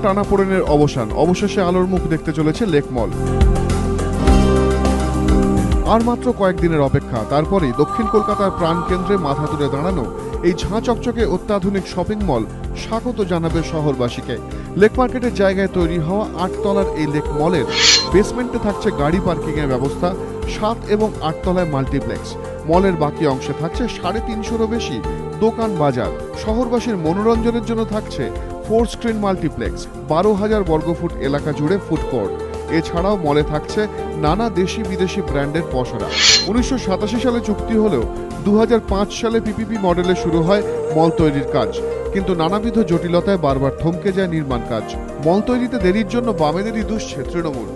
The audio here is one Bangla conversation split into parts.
টানাপোড়েনের অবসান, অবশেষে আলোর মুখ দেখতে চলেছে লেক মল। আর মাত্র কয়েকদিনের অপেক্ষা, তারপরেই দক্ষিণ কলকাতার প্রাণকেন্দ্রে মাথা তুলে দাঁড়ানো এই ঝাঁ চকচকে অত্যাধুনিক শপিং মল স্বাগত জানাবে শহরবাসীকে। লেক মার্কেটের জায়গায় তৈরি হওয়া ৮ তলার এই লেক মলের বেসমেন্টে থাকছে গাড়ি পার্কিংয়ের ব্যবস্থা, ৭ এবং ৮ তলায় মাল্টিপ্লেক্স। মলের বাকি অংশে থাকছে ৩৫০-রও বেশি দোকান বাজার। শহরবাসীর মনোরঞ্জনের জন্য থাকছে 4 স্ক্রিন মাল্টিপ্লেক্স, ১২,০০০ বর্গফুট এলাকা জুড়ে ফুড কোর্ট। এছাড়াও মলে থাকছে নানা দেশি বিদেশি ব্র্যান্ডের পসরা। ১৯৮৭ সালে চুক্তি হলেও ২০০৫ সালে পিপিপি মডেলে শুরু হয় মল তৈরির কাজ, কিন্তু নানাবিধ জটিলতায় বারবার থমকে যায় নির্মাণ কাজ। মল তৈরিতে দেরির জন্য বামেদেরই দুষছে তৃণমূল।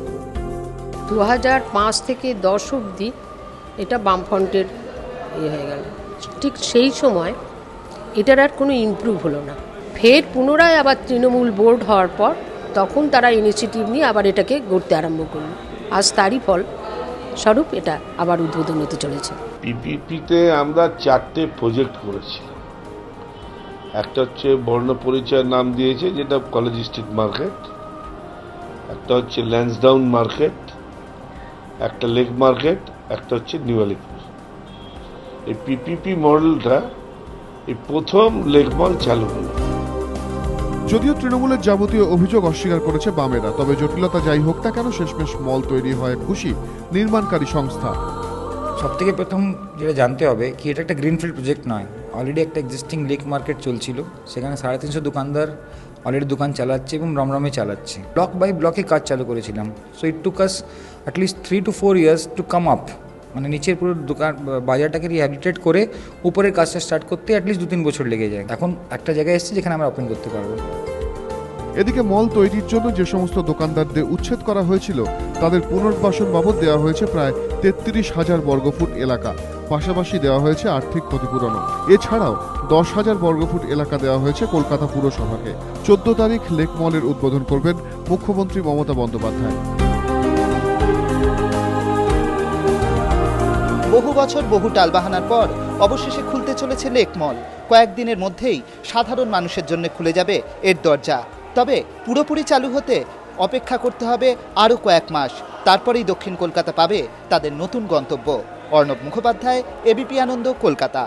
২০০৫ থেকে ১০ অবধি এটা বামফ্রন্টের হয়ে গেল। ঠিক সেই সময় এটার আর কোনো ইমপ্রুভ হলো না। ফের পুনরায় আবার তৃণমূল বোর্ড হওয়ার পর তখন তারা ইনিশিয়েটিভ নিয়ে আবার এটাকে গড়তে আরম্ভ করল। আজ তারই ফল স্বরূপ এটা আবার উদ্বোধন হতে চলেছে। পিপিপিতে আমরা 4টে প্রজেক্ট করেছি। একটা হচ্ছে বর্ণপরিচয় নাম দিয়েছে, যেটা কলেজ স্ট্রিট মার্কেট। একটা হচ্ছে ল্যান্সডাউন মার্কেট, একটা লেক মার্কেট, একটা হচ্ছে নিউ আলিপুর। এই পিপিপি মডেলটা এই প্রথম লেক মল চালু হলো। যদিও তৃণমূলের যাবতীয় অভিযোগ অস্বীকার করেছে বামেরা, তবে জটিলতা যাই হোক না কেন শেষমেশ মল তৈরি হয় খুশি নির্মাণকারী সংস্থা। সবথেকে প্রথম যেটা জানতে হবে কি, এটা একটা গ্রিনফিল্ড প্রজেক্ট নয়। অলরেডি একটা এক্সিস্টিং লেক মার্কেট চলছিল, সেখানে 350 দোকানদার অলরেডি দোকান চালাচ্ছে এবং রমরমে চালাচ্ছে। ব্লক বাই ব্লকে কাজ চালু করেছিলাম। So it took us at least 3 to 4 years to come up, মানে নিচের পুরো দোকান বাজারটাকে রিহ্যাবিলিটেট করে উপরের কাজটা স্টার্ট করতে অ্যাটলিস্ট 2-3 বছর লেগে যায়। এখন একটা জায়গায় এসেছে যেখানে আমরা ওপেন করতে পারবো। এদিকে মল তৈরির জন্য যে সমস্ত দোকানদারদের উচ্ছেদ করা হয়েছিল তাদের পুনর্বাসন বাবদ দেওয়া হয়েছে প্রায় ৩৩,০০০ বর্গফুট এলাকা, পাশাপাশি দেওয়া হয়েছে আর্থিক ক্ষতিপূরণও। এছাড়াও ১০,০০০ বর্গফুট এলাকা দেওয়া হয়েছে কলকাতা পুরসভাকে। ১৪ তারিখ লেক মলের উদ্বোধন করবেন মুখ্যমন্ত্রী মমতা বন্দ্যোপাধ্যায়। বহু বছর বহু টালবাহানার পর অবশেষে খুলতে চলেছে লেক মল। কয়েকদিনের মধ্যেই সাধারণ মানুষের জন্য খুলে যাবে এর দরজা। তবে পুরোপুরি চালু হতে অপেক্ষা করতে হবে আরও কয়েক মাস, তারপরেই দক্ষিণ কলকাতা পাবে তাদের নতুন গন্তব্য। অর্ণব মুখোপাধ্যায়, এবিপি আনন্দ, কলকাতা।